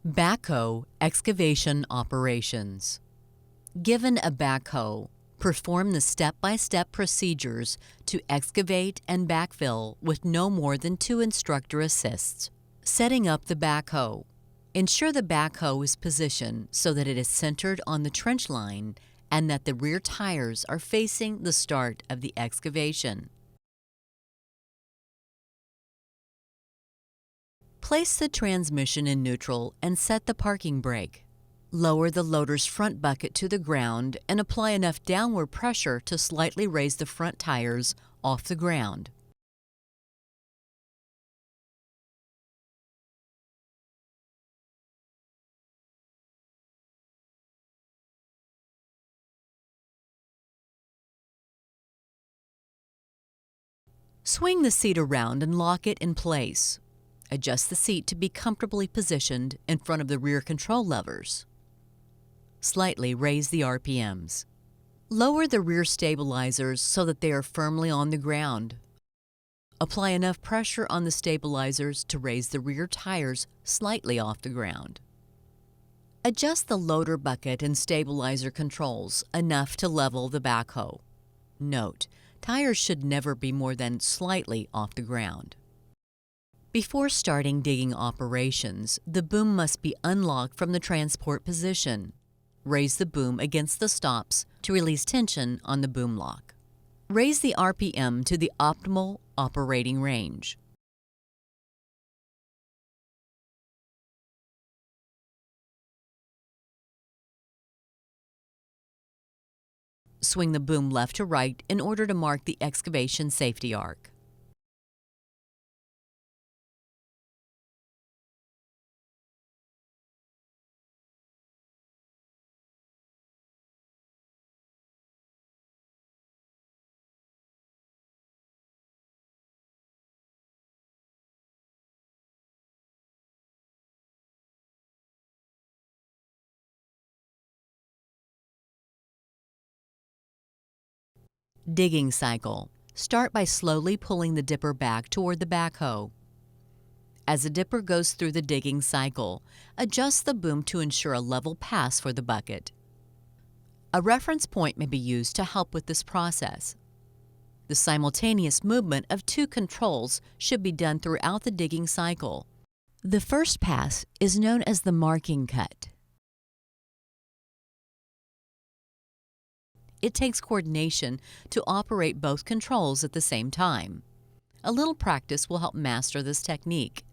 Backhoe excavation operations. Given a backhoe, perform the step-by-step procedures to excavate and backfill with no more than 2 instructor assists. Setting up the backhoe. Ensure the backhoe is positioned so that it is centered on the trench line and that the rear tires are facing the start of the excavation. Place the transmission in neutral and set the parking brake. Lower the loader's front bucket to the ground and apply enough downward pressure to slightly raise the front tires off the ground. Swing the seat around and lock it in place. Adjust the seat to be comfortably positioned in front of the rear control levers. Slightly raise the RPMs. Lower the rear stabilizers so that they are firmly on the ground. Apply enough pressure on the stabilizers to raise the rear tires slightly off the ground. Adjust the loader bucket and stabilizer controls enough to level the backhoe. Note, tires should never be more than slightly off the ground. Before starting digging operations, the boom must be unlocked from the transport position. Raise the boom against the stops to release tension on the boom lock. Raise the RPM to the optimal operating range. Swing the boom left to right in order to mark the excavation safety arc. Digging cycle. Start by slowly pulling the dipper back toward the backhoe. As the dipper goes through the digging cycle, adjust the boom to ensure a level pass for the bucket. A reference point may be used to help with this process. The simultaneous movement of 2 controls should be done throughout the digging cycle. The first pass is known as the marking cut. It takes coordination to operate both controls at the same time. A little practice will help master this technique.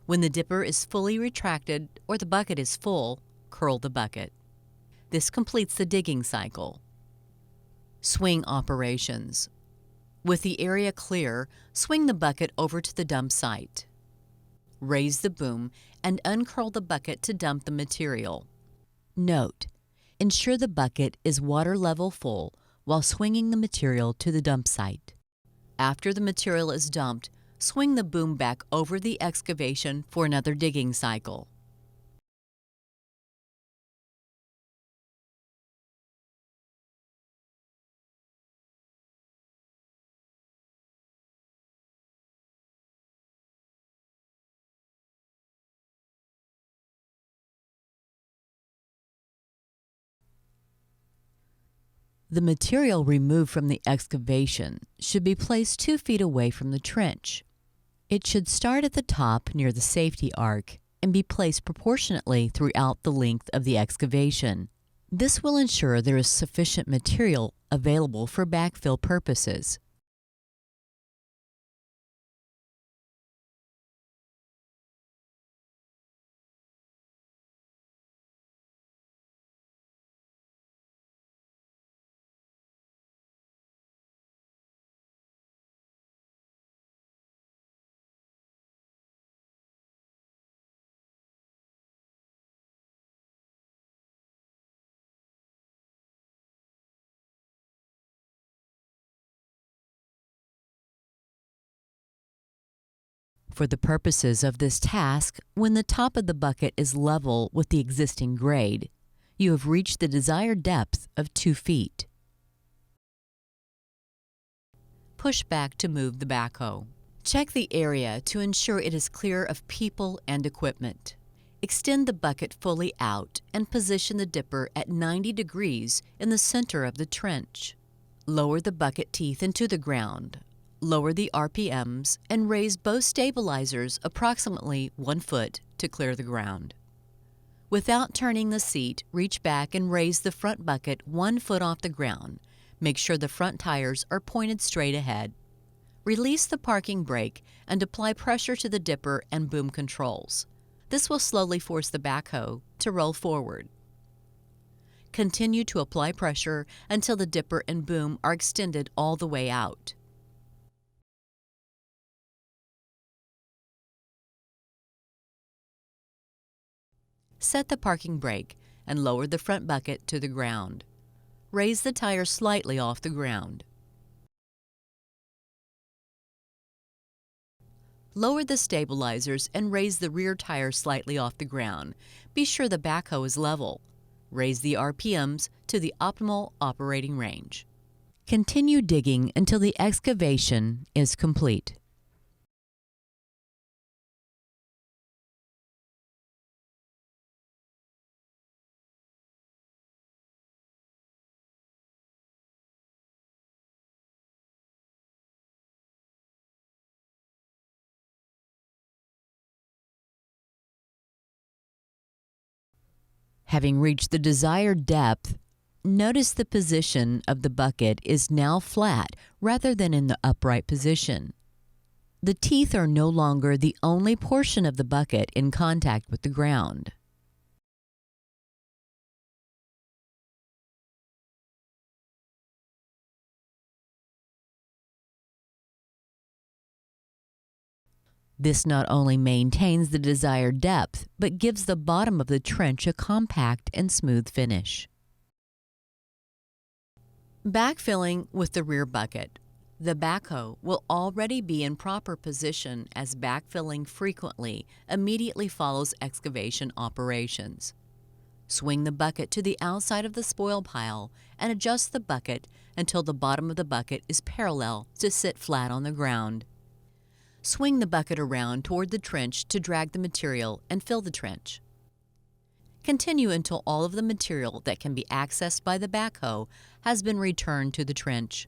When the dipper is fully retracted or the bucket is full, curl the bucket. This completes the digging cycle. Swing operations. With the area clear, swing the bucket over to the dump site. Raise the boom and uncurl the bucket to dump the material. Note: ensure the bucket is water level full while swinging the material to the dump site. After the material is dumped, swing the boom back over the excavation for another digging cycle. The material removed from the excavation should be placed 2 feet away from the trench. It should start at the top near the safety arc and be placed proportionately throughout the length of the excavation. This will ensure there is sufficient material available for backfill purposes. For the purposes of this task, when the top of the bucket is level with the existing grade, you have reached the desired depth of 2 feet. push back to move the backhoe. Check the area to ensure it is clear of people and equipment. Extend the bucket fully out and position the dipper at 90 degrees in the center of the trench. Lower the bucket teeth into the ground. Lower the RPMs and raise both stabilizers approximately 1 foot to clear the ground. Without turning the seat, reach back and raise the front bucket 1 foot off the ground. Make sure the front tires are pointed straight ahead. Release the parking brake and apply pressure to the dipper and boom controls. This will slowly force the backhoe to roll forward. Continue to apply pressure until the dipper and boom are extended all the way out. Set the parking brake and lower the front bucket to the ground. Raise the tire slightly off the ground. Lower the stabilizers and raise the rear tire slightly off the ground. Be sure the backhoe is level. Raise the RPMs to the optimal operating range. Continue digging until the excavation is complete. Having reached the desired depth, notice the position of the bucket is now flat rather than in the upright position. The teeth are no longer the only portion of the bucket in contact with the ground. This not only maintains the desired depth, but gives the bottom of the trench a compact and smooth finish. Backfilling with the rear bucket. The backhoe will already be in proper position as backfilling frequently immediately follows excavation operations. Swing the bucket to the outside of the spoil pile and adjust the bucket until the bottom of the bucket is parallel to sit flat on the ground. Swing the bucket around toward the trench to drag the material and fill the trench. Continue until all of the material that can be accessed by the backhoe has been returned to the trench.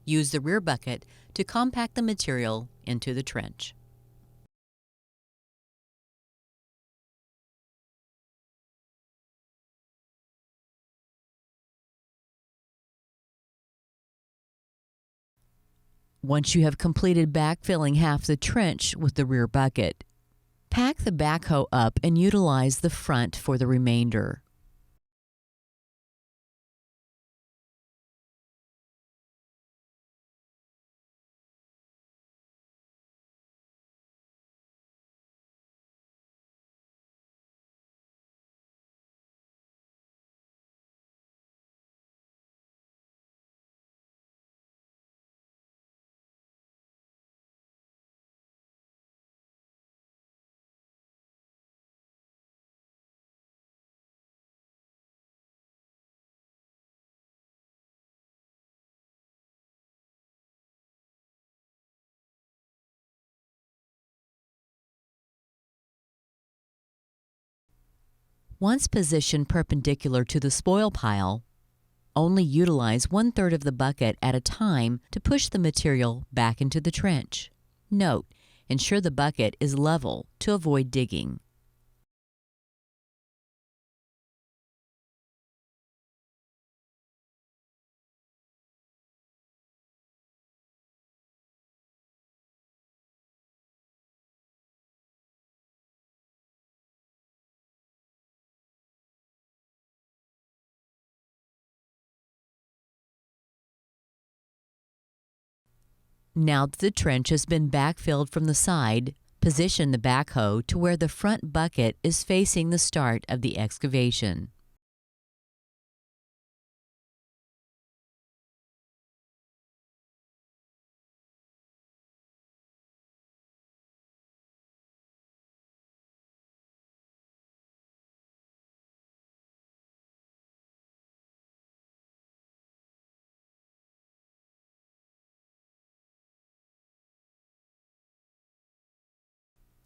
Use the rear bucket to compact the material into the trench. Once you have completed backfilling half the trench with the rear bucket, pack the backhoe up and utilize the front for the remainder. Once positioned perpendicular to the spoil pile, only utilize 1/3 of the bucket at a time to push the material back into the trench. Note, ensure the bucket is level to avoid digging. Now that the trench has been backfilled from the side, Position the backhoe to where the front bucket is facing the start of the excavation.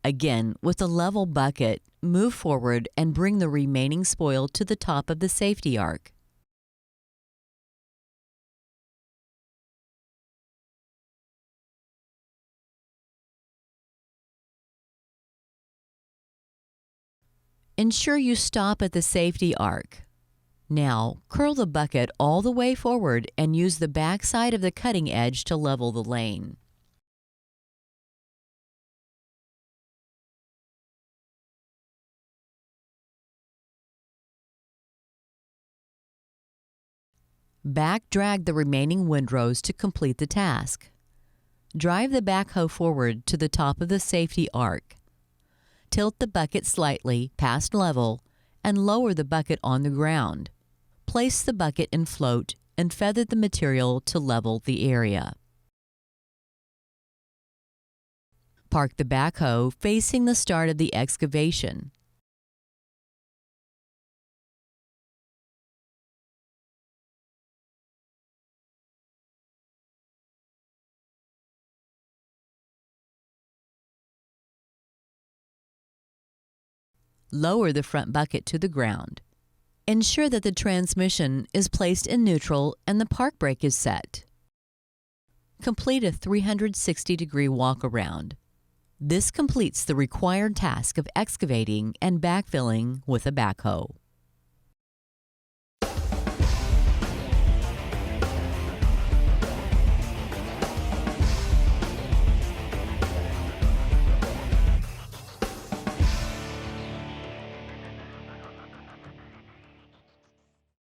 Again, with a level bucket, move forward and bring the remaining spoil to the top of the safety arc. Ensure you stop at the safety arc. Now, curl the bucket all the way forward and use the back side of the cutting edge to level the lane. Back drag the remaining windrows to complete the task. Drive the backhoe forward to the top of the safety arc. Tilt the bucket slightly past level and lower the bucket on the ground. Place the bucket in float and feather the material to level the area. Park the backhoe facing the start of the excavation. Lower the front bucket to the ground. Ensure that the transmission is placed in neutral and the park brake is set. Complete a 360-degree walk-around. This completes the required task of excavating and backfilling with a backhoe.